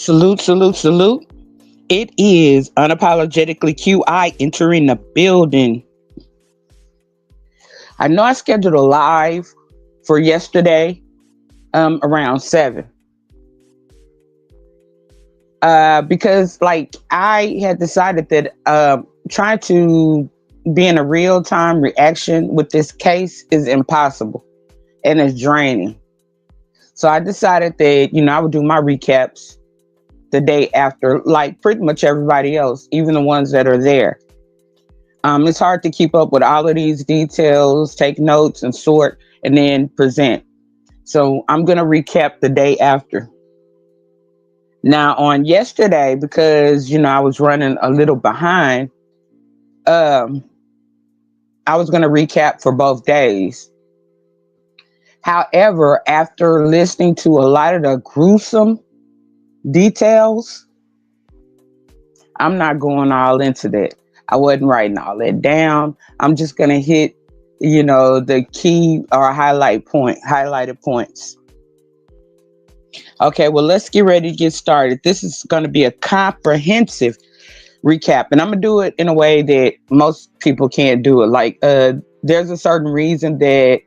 Salute, salute, salute. It is unapologetically QI entering the building. I know I scheduled a live for yesterday around 7 because I had decided that trying to be in a real time reaction with this case is impossible and it's draining. So I decided that, I would do my recaps the day after, like pretty much everybody else, even the ones that are there. It's hard to keep up with all of these details, take notes and sort, and then present. So I'm going to recap the day after. Now, on yesterday, because, I was running a little behind, um, I was going to recap for both days. However, after listening to a lot of the gruesome details, I'm not going all into that. I wasn't writing all that down. I'm just going to hit, the key or highlighted points. Okay, well, let's get ready to get started. This is going to be a comprehensive recap, and I'm going to do it in a way that most people can't do it. There's a certain reason that,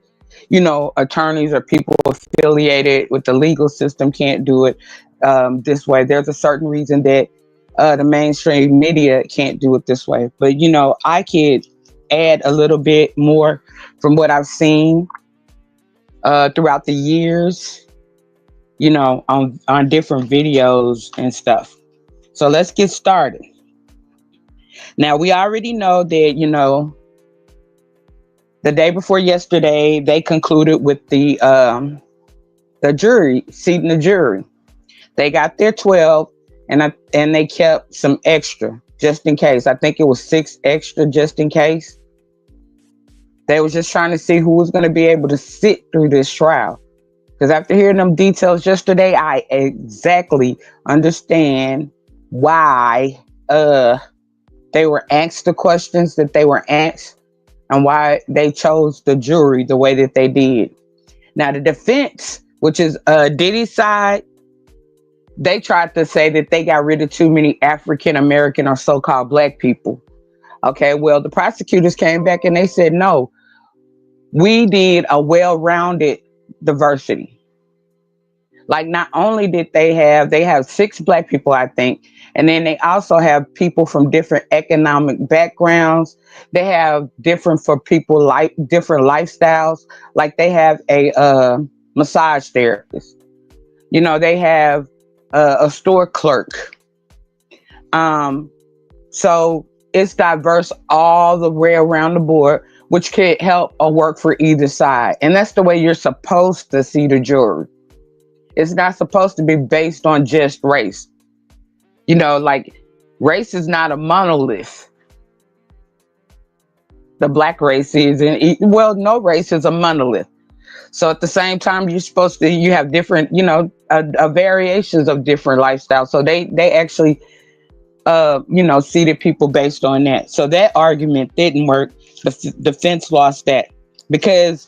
attorneys or people affiliated with the legal system can't do it this way. There's a certain reason that the mainstream media can't do it this way. But, I could add a little bit more from what I've seen throughout the years, on different videos and stuff. So let's get started. Now, we already know that, the day before yesterday, they concluded with the jury, seating the jury. They got their 12 and they kept some extra just in case. I think it was 6 extra just in case. They were just trying to see who was going to be able to sit through this trial. Because after hearing them details yesterday, I exactly understand why they were asked the questions that they were asked and why they chose the jury the way that they did. Now, the defense, which is Diddy's side, they tried to say that they got rid of too many African American or so-called black people. Okay, well, the prosecutors came back and they said, no, we did a well-rounded diversity. Like, not only did they have 6 black people, I think, and then they also have people from different economic backgrounds. They have different different lifestyles. Like, they have a massage therapist. They have a store clerk. So it's diverse all the way around the board, which could help or work for either side. And that's the way you're supposed to see the jury. It's not supposed to be based on just race. Race is not a monolith. The black race is, no race is a monolith. So at the same time, you have different, variations of different lifestyles. So they actually, seated people based on that. So that argument didn't work. The defense lost that because,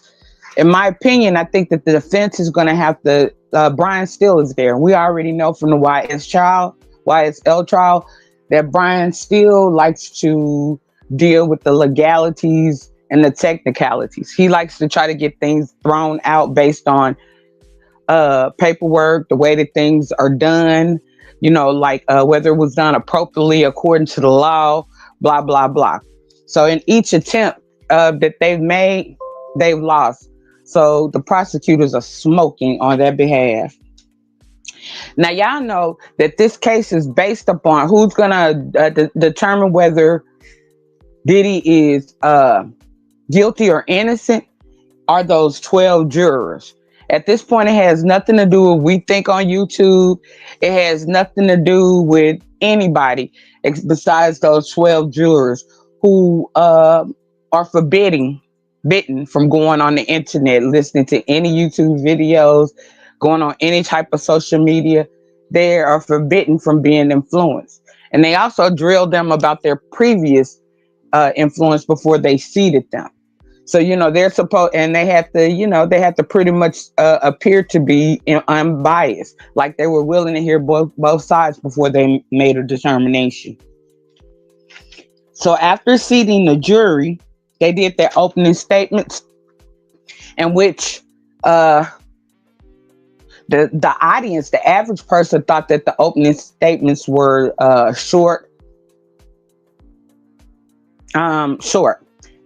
in my opinion, I think that the defense is going to have to, Brian Steele is there. We already know from the YSL trial that Brian Steele likes to deal with the legalities and the technicalities. He likes to try to get things thrown out based on paperwork, the way that things are done, whether it was done appropriately according to the law, blah, blah, blah. So in each attempt that they've made, they've lost. So the prosecutors are smoking on their behalf. Now, y'all know that this case is based upon who's going to determine whether Diddy is guilty or innocent are those 12 jurors. At this point, it has nothing to do with We Think on YouTube. It has nothing to do with anybody besides those 12 jurors who are forbidden from going on the internet, listening to any YouTube videos, going on any type of social media. They are forbidden from being influenced. And they also drilled them about their previous influence before they seated them. So, they're supposed, and they have to pretty much appear to be unbiased, like they were willing to hear both sides before they made a determination. So after seating the jury, they did their opening statements, in which uh, the audience, the average person, thought that the opening statements were short. Short.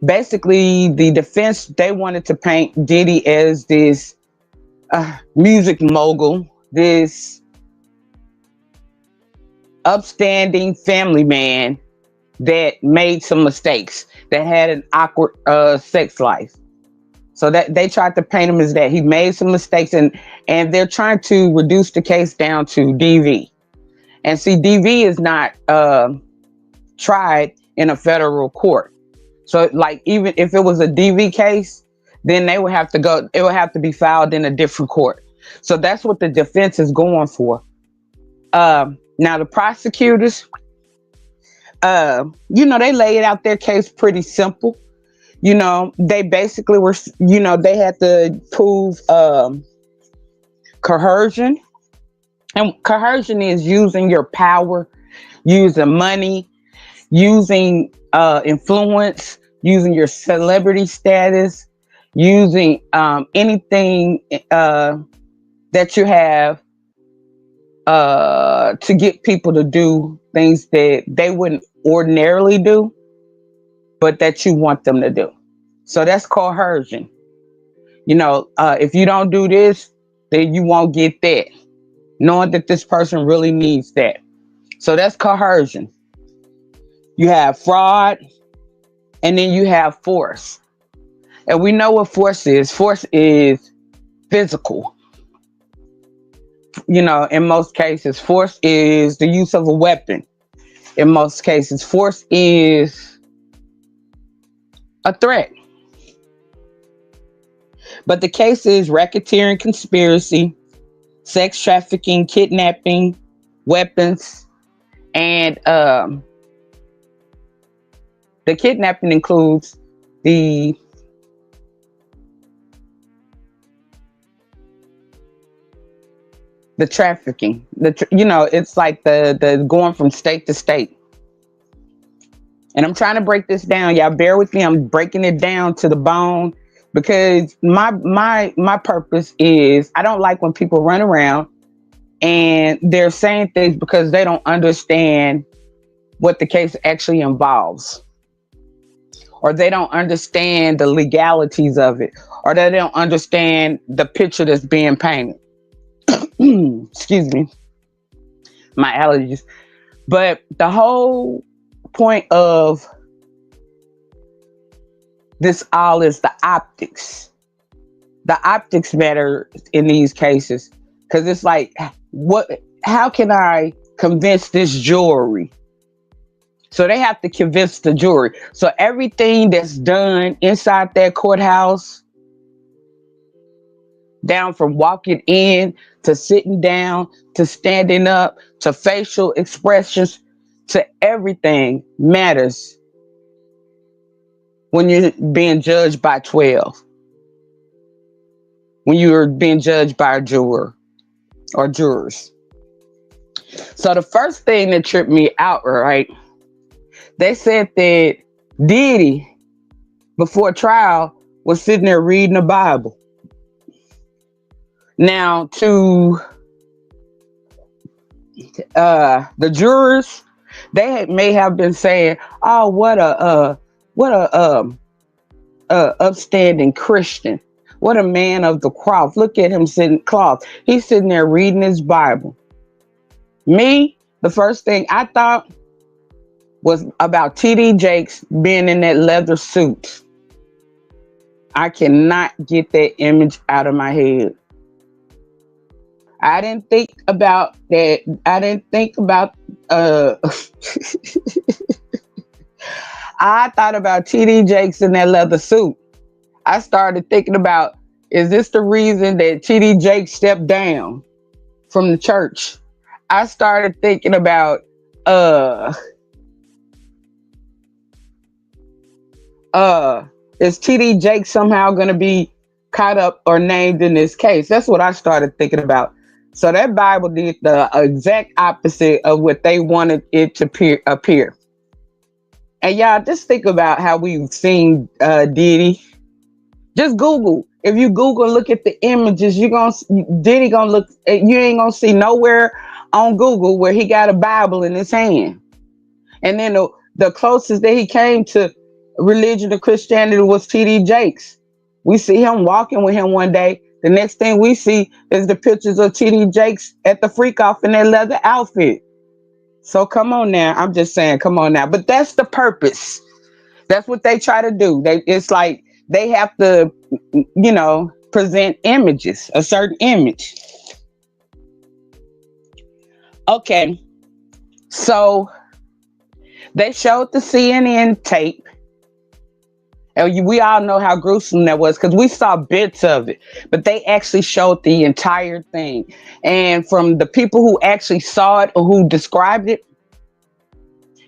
Basically, the defense, they wanted to paint Diddy as this music mogul, this upstanding family man that made some mistakes, that had an awkward sex life. So that they tried to paint him as that he made some mistakes, and they're trying to reduce the case down to DV. And see, DV is not tried in a federal court. So, like, even if it was a DV case, then they would have to go. It would have to be filed in a different court. So that's what the defense is going for. Now the prosecutors, they laid out their case pretty simple. They basically were, they had to prove coercion. And coercion is using your power, using money, using influence, using your celebrity status, using anything that you have to get people to do things that they wouldn't ordinarily do, but that you want them to do. So that's coercion. If you don't do this, then you won't get that, knowing that this person really needs that. So that's coercion. You have fraud, and then you have force. And we know what force is. Force is physical. In most cases, force is the use of a weapon. In most cases, force is a threat. But the case is racketeering, conspiracy, sex trafficking, kidnapping, weapons, and the kidnapping includes the trafficking. It's like the going from state to state. And I'm trying to break this down. Y'all bear with me. I'm breaking it down to the bone, because my purpose is, I don't like when people run around and they're saying things because they don't understand what the case actually involves, or they don't understand the legalities of it, or they don't understand the picture that's being painted. Excuse me, my allergies. But the whole point of this all is the optics. The optics matter in these cases, because it's like, how can I convince this jury? So they have to convince the jury. So everything that's done inside that courthouse, down from walking in to sitting down to standing up to facial expressions to everything, matters when you're being judged by 12, when you're being judged by a juror or jurors. So the first thing that tripped me out, right, they said that Diddy, before trial, was sitting there reading the Bible. Now, to the jurors, may have been saying, "Oh, what a upstanding Christian! What a man of the cloth! Look at him sitting cloth. He's sitting there reading his Bible." Me, the first thing I thought was about TD Jakes being in that leather suit. I cannot get that image out of my head. I didn't think about that. I didn't think about I thought about TD Jakes in that leather suit. I started thinking about, is this the reason that TD Jakes stepped down from the church? I started thinking about Is TD Jake somehow going to be caught up or named in this case? That's what I started thinking about. So that Bible did the exact opposite of what they wanted it to appear. And y'all just think about how we've seen Diddy. Just Google. If you Google and look at the images, Diddy gonna look. You ain't gonna see nowhere on Google where he got a Bible in his hand. And then the closest that he came to religion or Christianity was TD Jakes. We see him walking with him one day. The next thing we see is the pictures of TD Jakes at the freak off in that leather outfit. So come on now. I'm just saying, come on now. But that's the purpose. That's what they try to do. It's like they have to, present images, a certain image. Okay. So they showed the CNN tape. And we all know how gruesome that was because we saw bits of it, but they actually showed the entire thing. And from the people who actually saw it or who described it,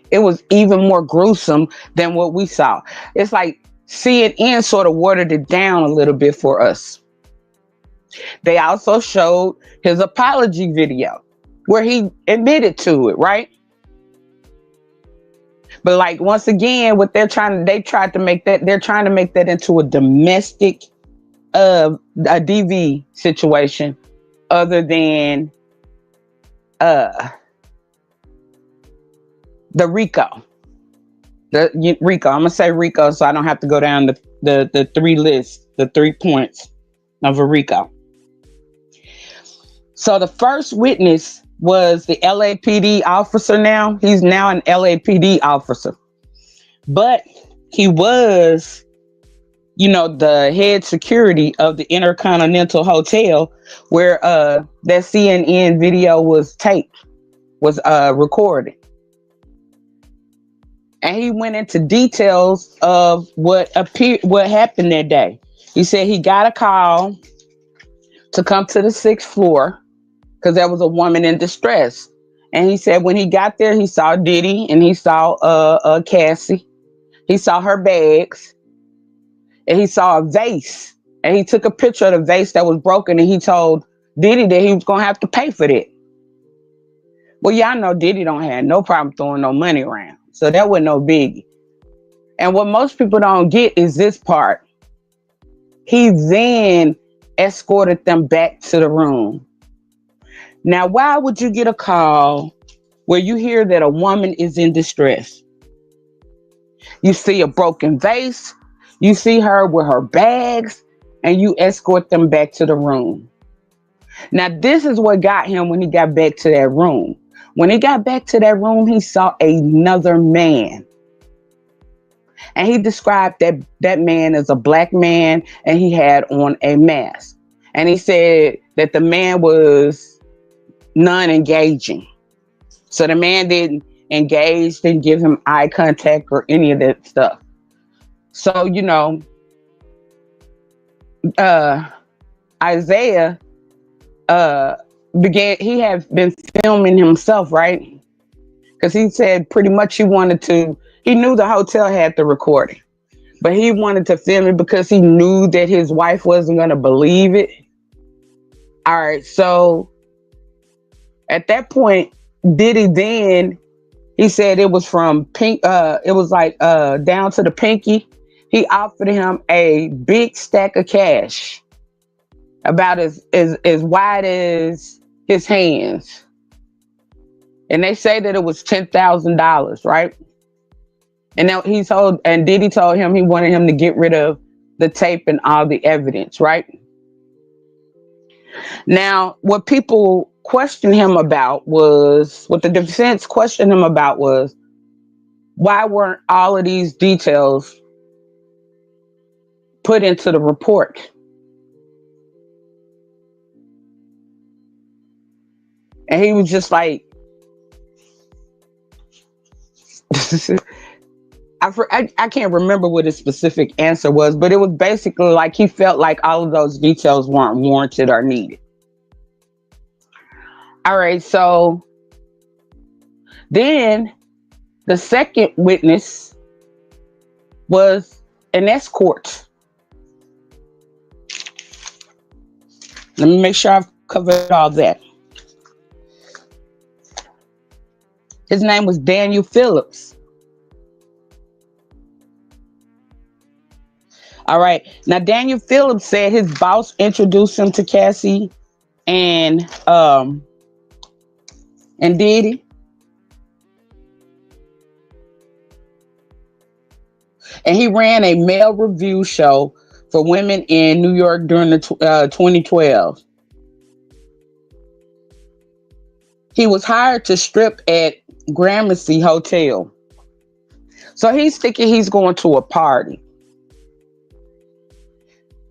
it was even more gruesome than what we saw. It's like CNN sort of watered it down a little bit for us. They also showed his apology video where he admitted to it, right? But like once again, what they're trying to make that into a domestic a DV situation other than the RICO. RICO. I'm gonna say RICO so I don't have to go down the three lists, the 3 points of a RICO. So the first witness was the LAPD officer now. He's now an LAPD officer. But he was, the head security of the Intercontinental Hotel where that CNN video was recorded. And he went into details of what happened that day. He said he got a call to come to the 6th floor because there was a woman in distress. And he said when he got there, he saw Diddy and he saw Cassie. He saw her bags and he saw a vase. And he took a picture of the vase that was broken and he told Diddy that he was going to have to pay for that. Well, y'all know Diddy don't have no problem throwing no money around. So that was no biggie. And what most people don't get is this part. He then escorted them back to the room. Now, why would you get a call where you hear that a woman is in distress? You see a broken vase, you see her with her bags, and you escort them back to the room. Now, this is what got him when he got back to that room. When he got back to that room, he saw another man. And he described that man as a black man, and he had on a mask. And he said that the man was non-engaging. So the man didn't engage, didn't give him eye contact or any of that stuff. So, Isaiah he had been filming himself, right? Because he said pretty much he knew the hotel had the recording, but he wanted to film it because he knew that his wife wasn't going to believe it. All right, so at that point, Diddy then, he said it was from it was like down to the pinky. He offered him a big stack of cash, about as wide as his hands. And they say that it was $10,000, right? And now Diddy told him he wanted him to get rid of the tape and all the evidence, right? Now, what the defense questioned him about was, why weren't all of these details put into the report? And he was just like, I can't remember what his specific answer was, but it was basically like he felt like all of those details weren't warranted or needed. All right, so then the second witness was an escort. Let me make sure I've covered all that. His name was Daniel Phillips. All right. Now Daniel Phillips said his boss introduced him to Cassie and Diddy, and he ran a male review show for women in New York during the 2012. He was hired to strip at Gramercy Hotel. So he's thinking he's going to a party.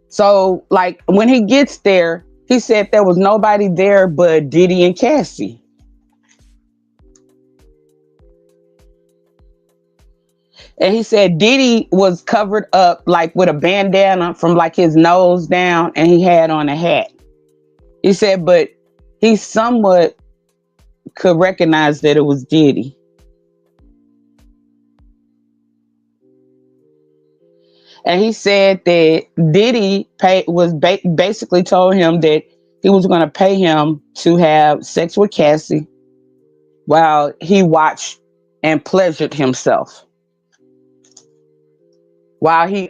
So, like, when he gets there, he said there was nobody there but Diddy and Cassie. And he said Diddy was covered up like with a bandana from like his nose down, and he had on a hat. He said, but he somewhat could recognize that it was Diddy. And he said that Diddy basically told him that he was going to pay him to have sex with Cassie while he watched and pleasured himself, while he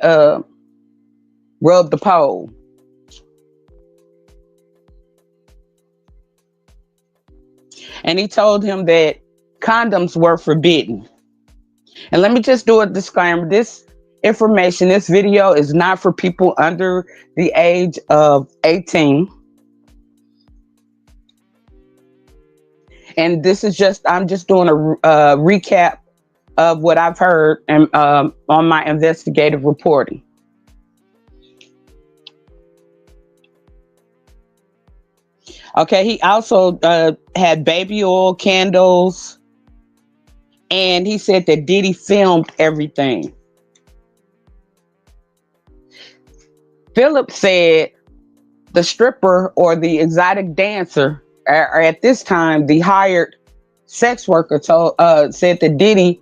rubbed the pole. And he told him that condoms were forbidden. And let me just do a disclaimer. This information, this video is not for people under the age of 18. And this is I'm just doing a recap of what I've heard and on my investigative reporting. Okay, he also had baby oil, candles, and he said that Diddy filmed everything. Philip said the stripper or the exotic dancer, or at this time the hired sex worker, said that Diddy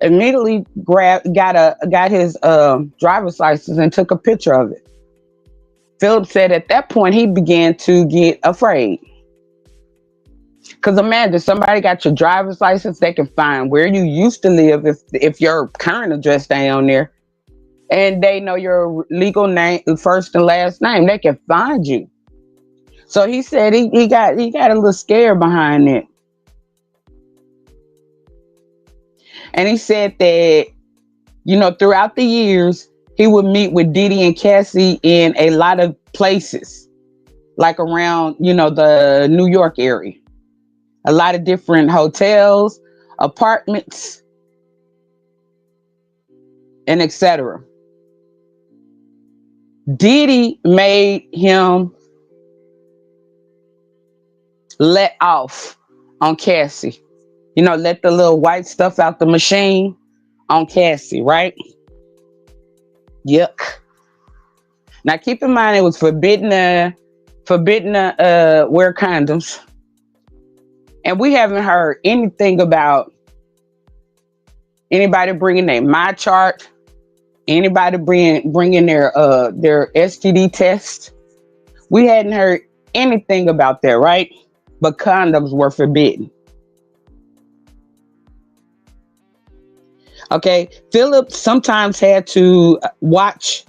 immediately got his driver's license and took a picture of it. Philip said at that point he began to get afraid. Because imagine somebody got your driver's license, they can find where you used to live if your current address ain't on there, and they know your legal name, first and last name. They can find you. So he said he got a little scared behind it. And he said that, throughout the years, he would meet with Diddy and Cassie in a lot of places, like around, the New York area. A lot of different hotels, apartments, and etc. Diddy made him let off on Cassie. Let the little white stuff out the machine on Cassie, right? Yuck. Now keep in mind it was forbidden to wear condoms. And we haven't heard anything about anybody bringing their my chart, anybody bringing their STD test. We hadn't heard anything about that, right? But condoms were forbidden. Okay, Philip sometimes had to watch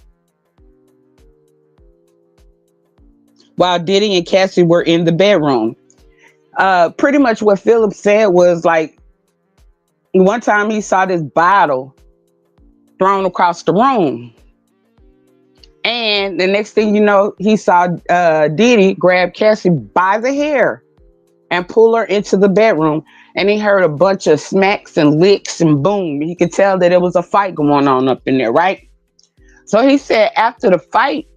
while Diddy and Cassie were in the bedroom. Pretty much what Philip said was like, one time he saw this bottle thrown across the room. And the next thing you know, he saw Diddy grab Cassie by the hair and pull her into the bedroom. And he heard a bunch of smacks and licks and boom. He could tell that there was a fight going on up in there, right? So he said after the fight,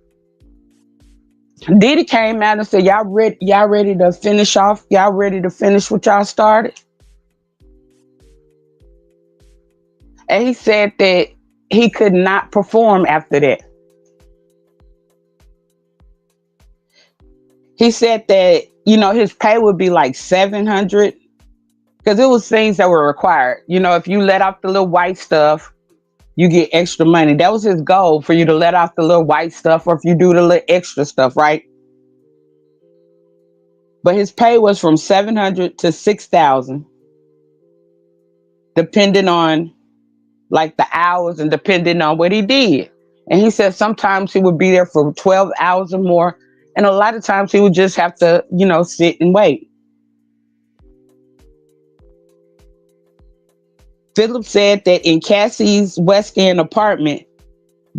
Diddy came out and said, y'all ready to finish off? Y'all ready to finish what y'all started? And he said that he could not perform after that. He said that, his pay would be like $700 because it was things that were required. If you let off the little white stuff, you get extra money. That was his goal, for you to let off the little white stuff, or if you do the little extra stuff, right? But his pay was from 700 to 6,000, depending on like the hours and depending on what he did. And he said sometimes he would be there for 12 hours or more. And a lot of times he would just have to, sit and wait. Philip said that in Cassie's West End apartment,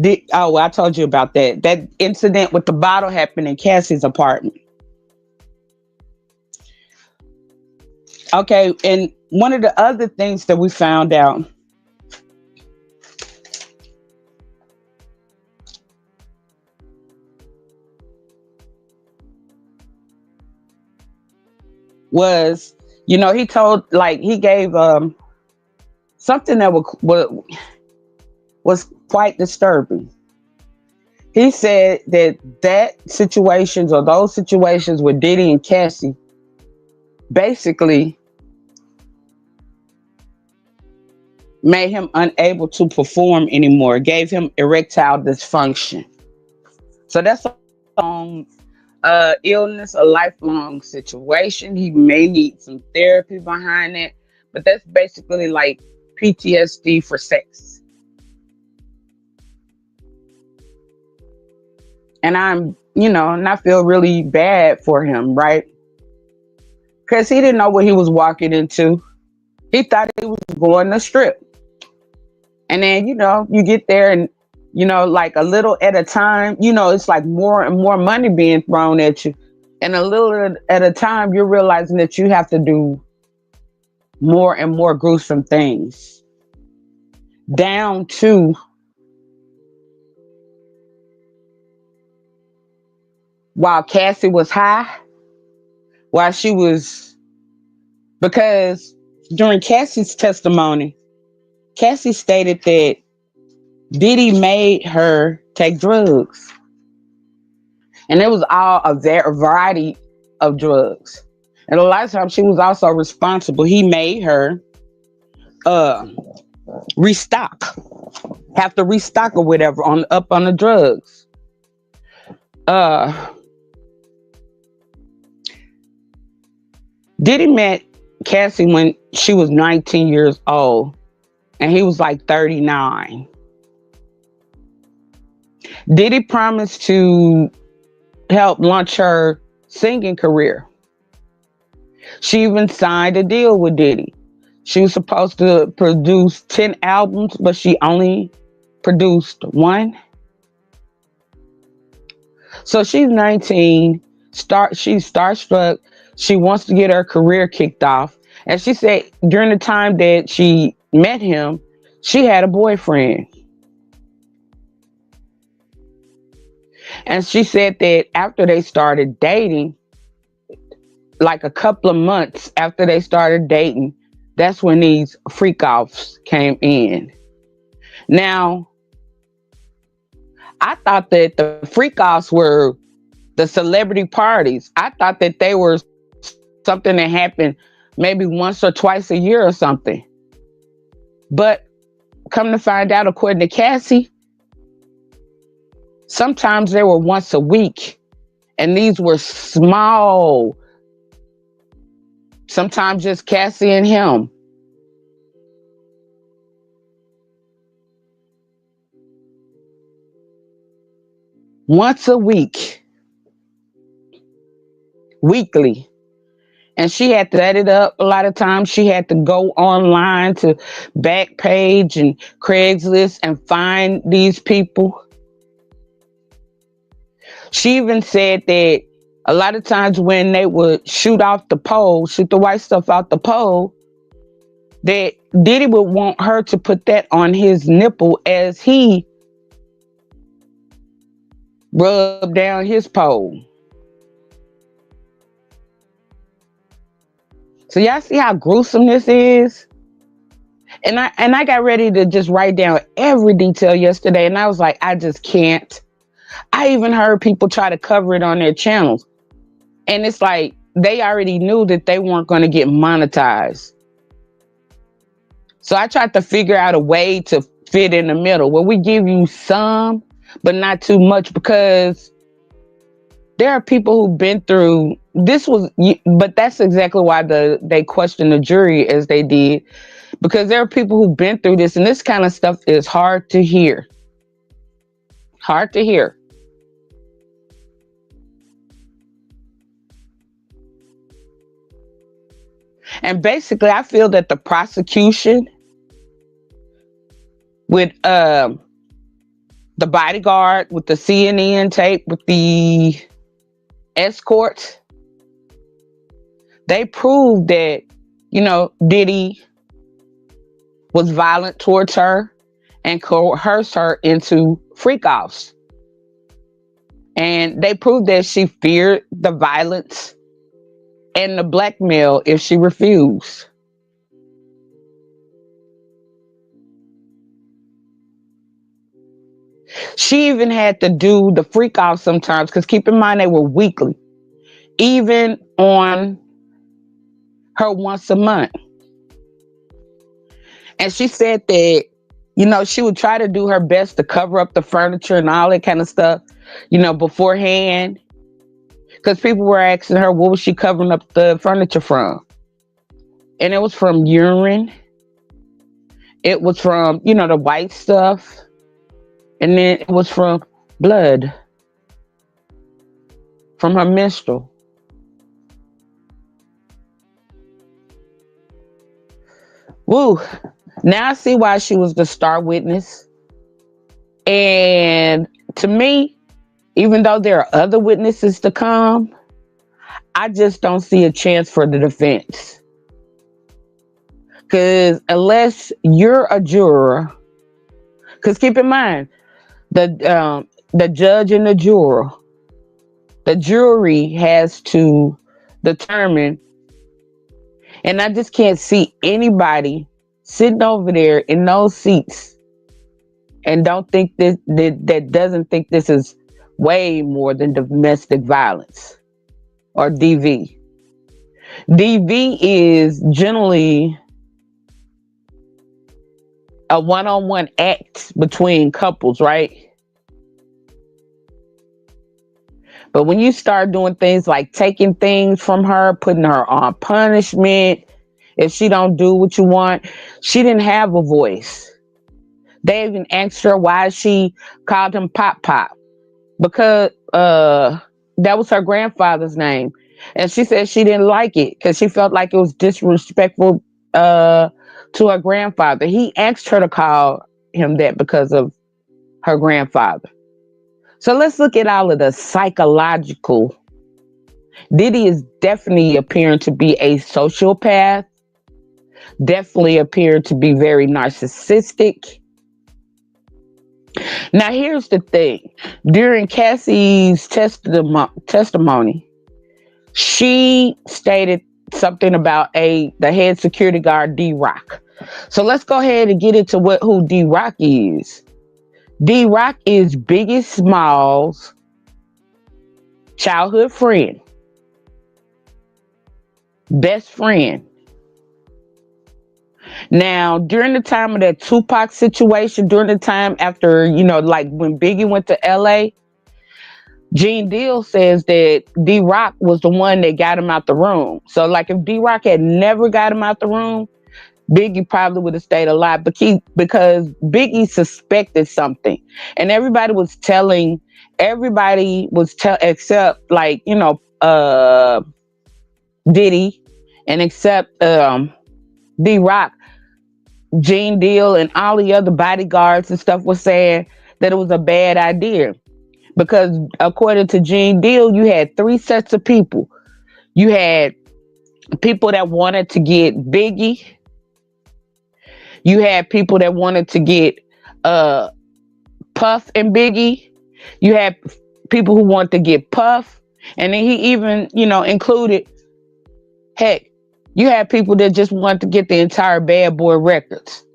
I told you about that. That incident with the bottle happened in Cassie's apartment. Okay, and one of the other things that we found out was, he told, like, he gave something that was quite disturbing. He said that situations, or those situations with Diddy and Cassie, basically made him unable to perform anymore, gave him erectile dysfunction. So that's a long illness, a lifelong situation. He may need some therapy behind it, but that's basically like PTSD for sex. And and I feel really bad for him, right? Because he didn't know what he was walking into. He thought he was going to strip. And then, you get there and, like a little at a time, it's like more and more money being thrown at you. And a little at a time, you're realizing that you have to do more and more gruesome things. Down to while Cassie was high, while she was, because during Cassie's testimony, Cassie stated that Diddy made her take drugs. And it was all a variety of drugs. And a lot of times she was also responsible. He made her restock, have to restock or whatever up on the drugs. Diddy met Cassie when she was 19 years old, and he was like 39. Diddy promised to help launch her singing career. She even signed a deal with Diddy. She was supposed to produce 10 albums, but she only produced one. So she's 19, she's starstruck. She wants to get her career kicked off. And she said during the time that she met him, she had a boyfriend. And she said that after they started dating, like a couple of months after they started dating, that's when these freak offs came in. Now, I thought that the freak offs were the celebrity parties. I thought that they were something that happened maybe once or twice a year or something. But come to find out, according to Cassie, sometimes they were once a week. And these were small, sometimes just Cassie and him. Once a week, weekly. And she had to set it up. A lot of times she had to go online to Backpage and Craigslist and find these people. She even said that a lot of times when they would shoot the white stuff out the pole, that Diddy would want her to put that on his nipple as he rubbed down his pole. So y'all see how gruesome this is? And I got ready to just write down every detail yesterday, and I was like, I just can't. I even heard people try to cover it on their channels. And it's like they already knew that they weren't going to get monetized. So I tried to figure out a way to fit in the middle where we give you some, but not too much, because there are people who've been through this but that's exactly why they questioned the jury as they did, because there are people who've been through this, and this kind of stuff is hard to hear. Hard to hear. And basically, I feel that the prosecution with the bodyguard, with the CNN tape, with the escorts, they proved that, Diddy was violent towards her and coerced her into freak offs. And they proved that she feared the violence and the blackmail if she refused. She even had to do the freak off sometimes, because keep in mind they were weekly, even on her once a month. And she said that, she would try to do her best to cover up the furniture and all that kind of stuff, beforehand. Because people were asking her, what was she covering up the furniture from? And it was from urine. It was from, the white stuff. And then it was from blood. From her menstrual. Woo. Now I see why she was the star witness. And to me, even though there are other witnesses to come, I just don't see a chance for the defense. Because unless you're a juror, because keep in mind, the judge and the jury has to determine, and I just can't see anybody sitting over there in those seats and don't think that doesn't think this is way more than domestic violence or DV. DV is generally a one-on-one act between couples, right? But when you start doing things like taking things from her, putting her on punishment, if she don't do what you want, she didn't have a voice. They even asked her why she called him Pop Pop, because that was her grandfather's name. And she said she didn't like it because she felt like it was disrespectful to her grandfather. He asked her to call him that because of her grandfather. So let's look at all of the psychological. Diddy is definitely appearing to be a sociopath, definitely appeared to be very narcissistic. Now, here's the thing. During Cassie's testimony, she stated something about the head security guard, D-Rock. So let's go ahead and get into who D-Rock is. D-Rock is Biggie Smalls' childhood friend, best friend. Now, during the time of that Tupac situation, during the time after, like when Biggie went to LA, Gene Deal says that D-Rock was the one that got him out the room. So like if D-Rock had never got him out the room, Biggie probably would have stayed alive, because Biggie suspected something, and everybody was except like, Diddy, and except D-Rock, Gene Deal, and all the other bodyguards and stuff was saying that it was a bad idea. Because according to Gene Deal, you had three sets of people. You had people that wanted to get Biggie. You had people that wanted to get Puff and Biggie. You had people who wanted to get Puff. And then he even, included, heck, you had people that just wanted to get the entire Bad Boy Records.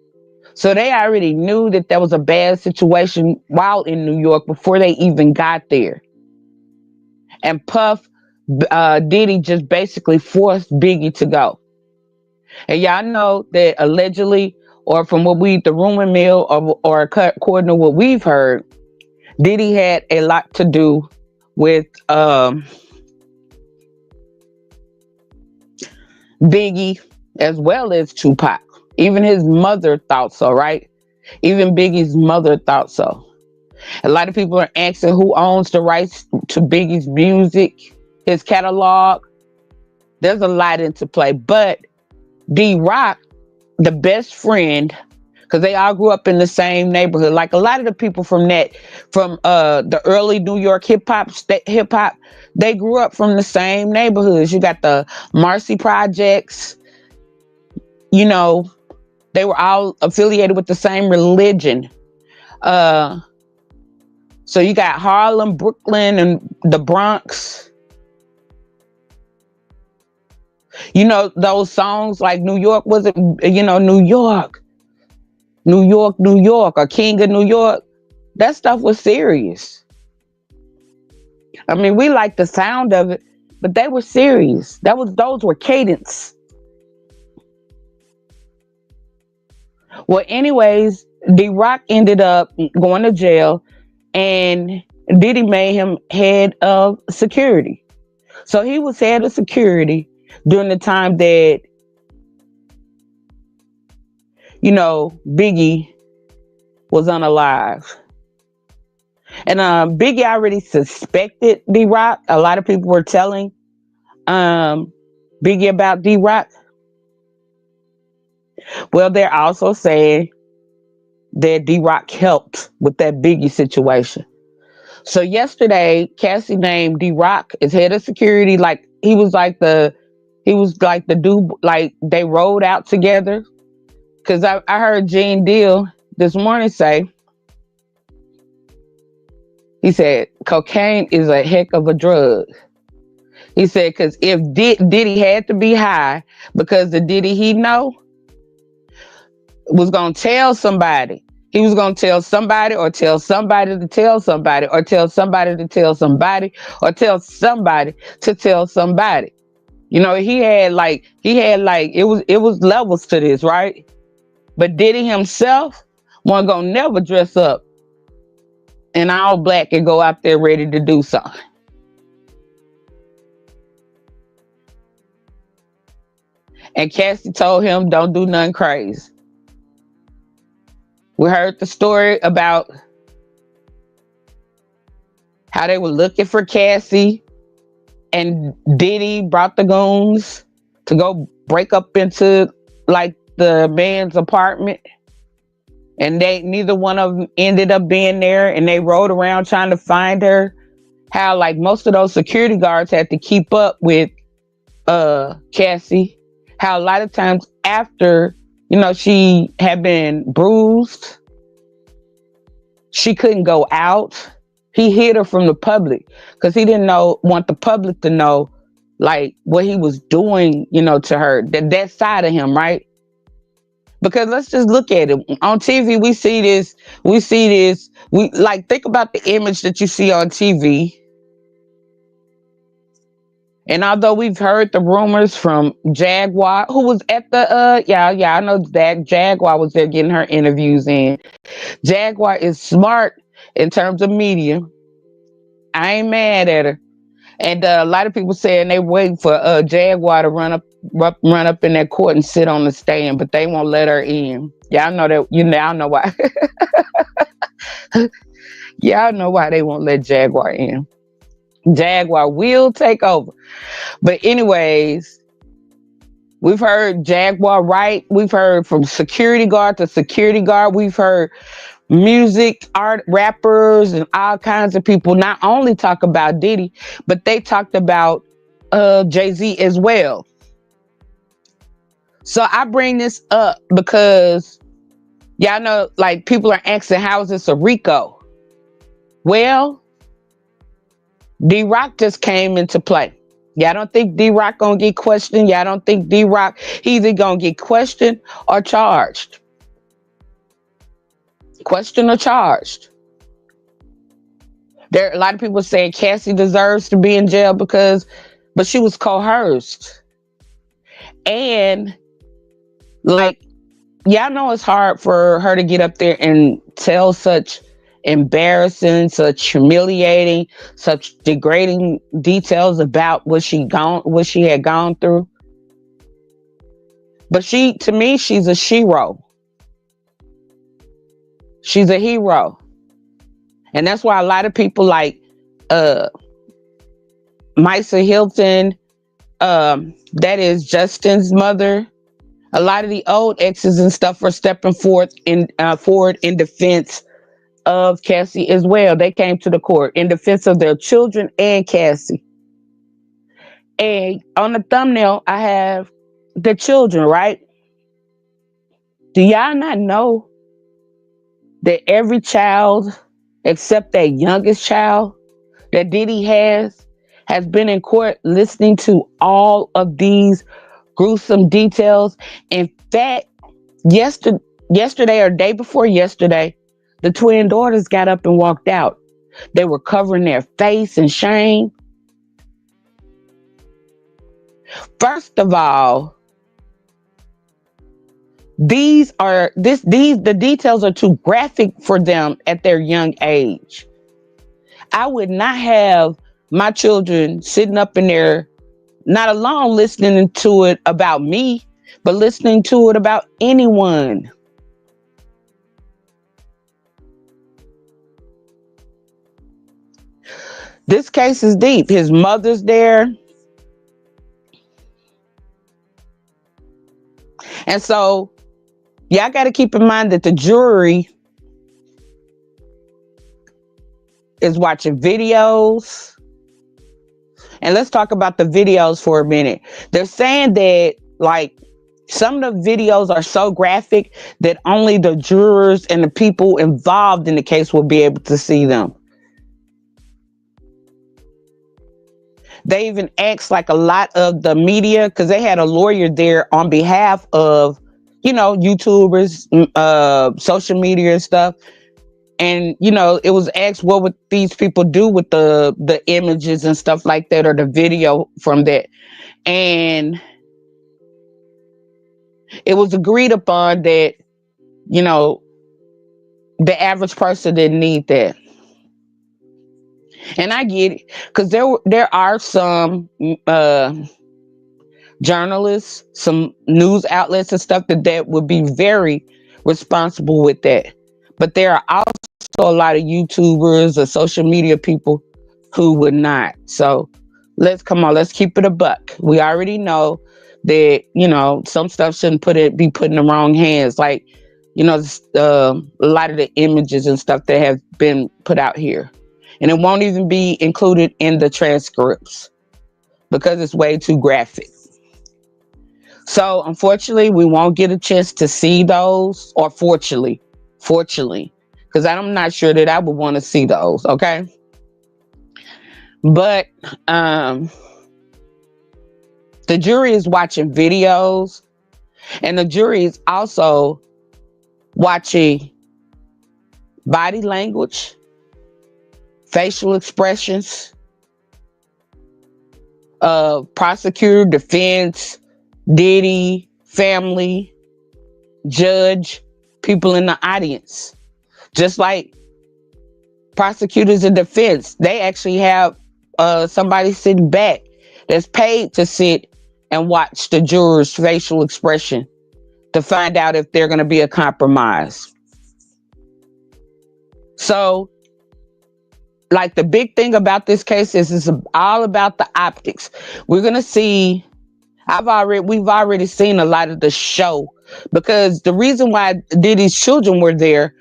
So they already knew that there was a bad situation while in New York before they even got there. And Puff, Diddy just basically forced Biggie to go. And y'all know that allegedly, or from what the rumor mill, or according to what we've heard, Diddy had a lot to do with Biggie as well as Tupac. Even his mother thought so, right? Even Biggie's mother thought so. A lot of people are asking who owns the rights to Biggie's music, his catalog. There's a lot into play. But D Rock, the best friend, because they all grew up in the same neighborhood. Like a lot of the people from the early New York hip hop, they grew up from the same neighborhoods. You got the Marcy Projects, you know, they were all affiliated with the same religion. So you got Harlem, Brooklyn, and the Bronx. You know, those songs like New York wasn't, New York, New York, New York, or King of New York. That stuff was serious. I mean, we like the sound of it, but they were serious. Those were cadence. Well, anyways, D Rock ended up going to jail, and Diddy made him head of security. So he was head of security during the time that, Biggie was unalive. And Biggie already suspected D Rock. A lot of people were telling Biggie about D Rock. Well, they're also saying that D Rock helped with that Biggie situation. So yesterday, Cassie named D Rock as head of security. Like he was like the dude. Like they rode out together. Because I heard Gene Deal this morning say, he said cocaine is a heck of a drug. He said because if Diddy had to be high, because the Diddy he know was gonna tell somebody. He was gonna tell somebody, or tell somebody to tell somebody, or tell somebody to tell somebody, or tell somebody to tell somebody. He had like it was levels to this, right? But Diddy himself wasn't gonna never dress up in all black and go out there ready to do something. And Cassie told him, don't do nothing crazy. We heard the story about how they were looking for Cassie, and Diddy brought the goons to go break up into like the man's apartment, and neither one of them ended up being there, and they rode around trying to find her. How like most of those security guards had to keep up with Cassie. How a lot of times after she had been bruised, she couldn't go out. He hid her from the public because he didn't want the public to know like what he was doing, to her. That side of him, right? Because let's just look at it. On TV, we see this. We like think about the image that you see on TV. And although we've heard the rumors from Jaguar, who was at the I know that Jaguar was there getting her interviews in. Jaguar is smart in terms of media. I ain't mad at her. And a lot of people saying they waiting for Jaguar to run up in that court and sit on the stand, but they won't let her in. Y'all know that. Y'all know why. Y'all know why they won't let Jaguar in. Jaguar will take over. But anyways, we've heard Jaguar right. We've heard from security guard to security guard. We've heard music, art, rappers, and all kinds of people not only talk about Diddy, but they talked about Jay-Z as well. So I bring this up because y'all know, like, people are asking, how is this a RICO? Well, D Rock just came into play. Y'all don't think D Rock gonna get questioned? Y'all don't think D Rock either gonna get questioned or charged? Questioned or charged? There are a lot of people saying Cassie deserves to be in jail but she was coerced. And like Yeah, I know it's hard for her to get up there and tell such embarrassing, such humiliating, such degrading details about what she had gone through. But to me, she's a shero. She's a hero. And that's why a lot of people like uh Misa Hilton, that is Justin's mother. A lot of the old exes and stuff are stepping forward in defense of Cassie as well. They came to the court in defense of their children and Cassie. And on the thumbnail, I have the children, right? Do y'all not know that every child, except that youngest child that Diddy has been in court listening to all of these gruesome details? In fact, yesterday, yesterday or day before yesterday, the twin daughters got up and walked out. They were covering their face in shame. First of all, the details are too graphic for them at their young age. I would not have my children sitting up in there, not alone listening to it about me, but listening to it about anyone. This case is deep. His mother's there. And so, yeah, I got to keep in mind that the jury is watching videos. And let's talk about the videos for a minute. They're saying that, like, some of the videos are so graphic that only the jurors and the people involved in the case will be able to see them. They even asked like a lot of the media, because they had a lawyer there on behalf of, YouTubers, social media and stuff. And it was asked, what would these people do with the images and stuff like that, or the video from that? And it was agreed upon that, you know, the average person didn't need that. And I get it, because there are some journalists, some news outlets and stuff that would be very responsible with that. But there are also a lot of YouTubers or social media people who would not. So let's keep it a buck. We already know that, some stuff shouldn't be put in the wrong hands. Like, a lot of the images and stuff that have been put out here. And it won't even be included in the transcripts because it's way too graphic. So unfortunately, we won't get a chance to see those, or fortunately, because I'm not sure that I would want to see those. Okay. But the jury is watching videos, and the jury is also watching body language, facial expressions, prosecutor, defense, Diddy, family, judge, people in the audience. Just like prosecutors and defense, they actually have somebody sitting back that's paid to sit and watch the jurors' facial expression to find out if they're going to be a compromise. So, like, the big thing about this case is it's all about the optics. We're going to see, we've already seen a lot of the show, because the reason why Diddy's children were there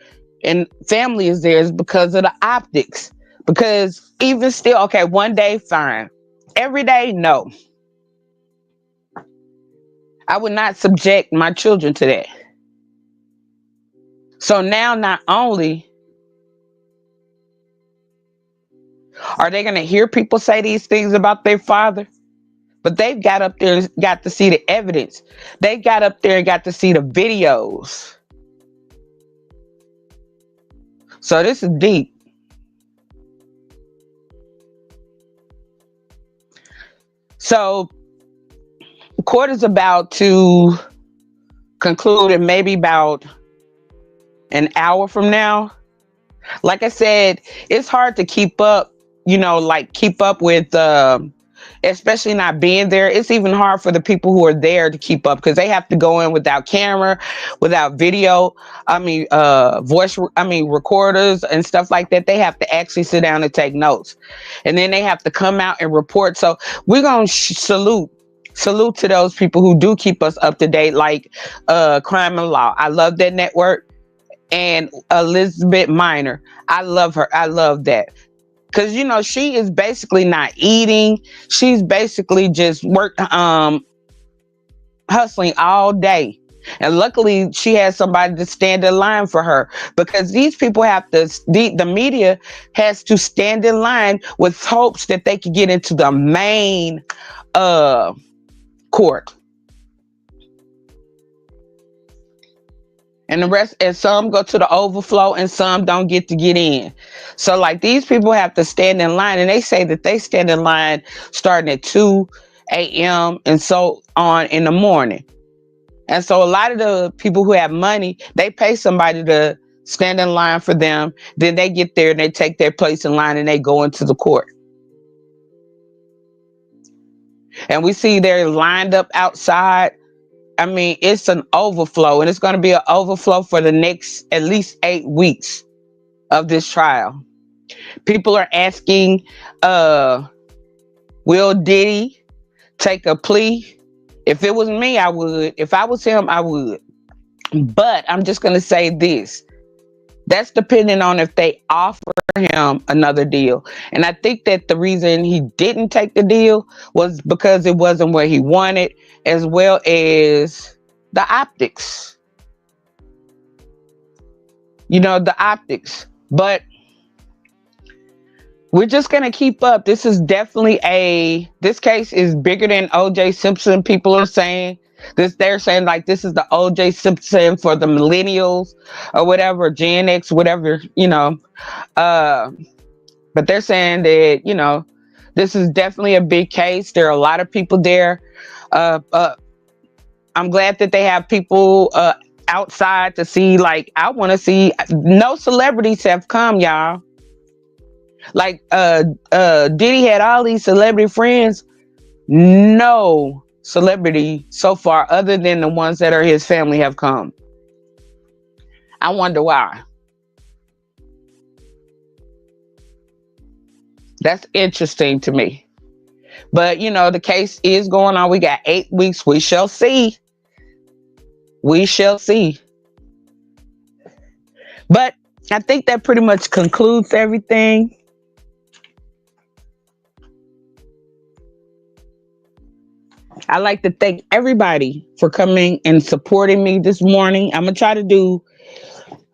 and family is there is because of the optics. Because even still, okay, one day, fine. Every day, no. I would not subject my children to that. So now, not only are they going to hear people say these things about their father, but they've got up there and got to see the evidence. They got up there and got to see the videos. So this is deep. So court is about to conclude in maybe about an hour from now. Like I said, it's hard to keep up, like keep up with, especially not being there. It's even hard for the people who are there to keep up because they have to go in without camera, without video. Recorders and stuff like that. They have to actually sit down and take notes. And then they have to come out and report. So we're going to salute to those people who do keep us up to date, like Crime and Law. I love that network. And Elizabeth Minor. I love her. I love that. Because, she is basically not eating. She's basically just hustling all day. And luckily, she has somebody to stand in line for her. Because these people the media has to stand in line with hopes that they can get into the main court. And the rest, and some go to the overflow and some don't get in. So like these people have to stand in line, and they say that they stand in line starting at 2 a.m. and so on in the morning. And so a lot of the people who have money, they pay somebody to stand in line for them. Then they get there and they take their place in line and they go into the court. And we see they're lined up outside. I mean, it's an overflow, and it's going to be an overflow for the next at least 8 weeks of this trial. People are asking, will Diddy take a plea? If it was me, I would. If I was him, I would. But I'm just going to say this. That's depending on if they offer him another deal. And I think that the reason he didn't take the deal was because it wasn't what he wanted, as well as the optics. The optics. But we're just going to keep up. This is definitely this case is bigger than O.J. Simpson. People are saying this. They're saying like this is the O.J. Simpson for the millennials or whatever, Gen X, whatever, but they're saying that, this is definitely a big case. There are a lot of people there. I'm glad that they have people outside to see, like, I want to see. No celebrities have come, y'all. Like Diddy had all these celebrity friends. No celebrity so far other than the ones that are his family have come. I wonder why. That's interesting to me. But the case is going on. We got 8 weeks. We shall see. We shall see. But I think that pretty much concludes everything. I'd like to thank everybody for coming and supporting me this morning. I'm going to try to do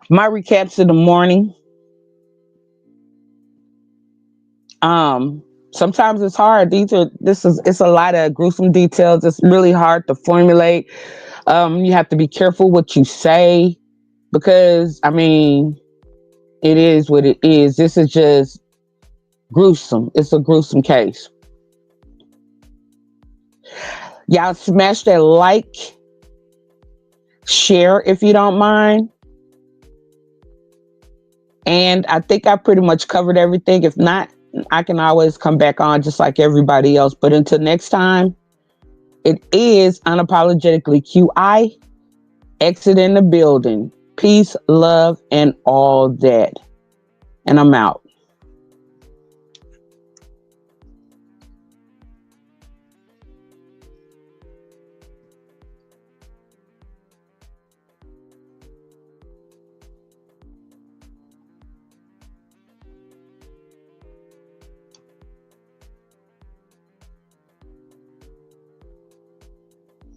my recaps in the morning. Sometimes it's hard. It's a lot of gruesome details. It's really hard to formulate. You have to be careful what you say because, it is what it is. This is just gruesome. It's a gruesome case. Y'all smash that like, share if you don't mind. And I think I pretty much covered everything. If not, I can always come back on just like everybody else. But until next time, it is Unapologetically QI, exit in the building. Peace, love, and all that. And I'm out.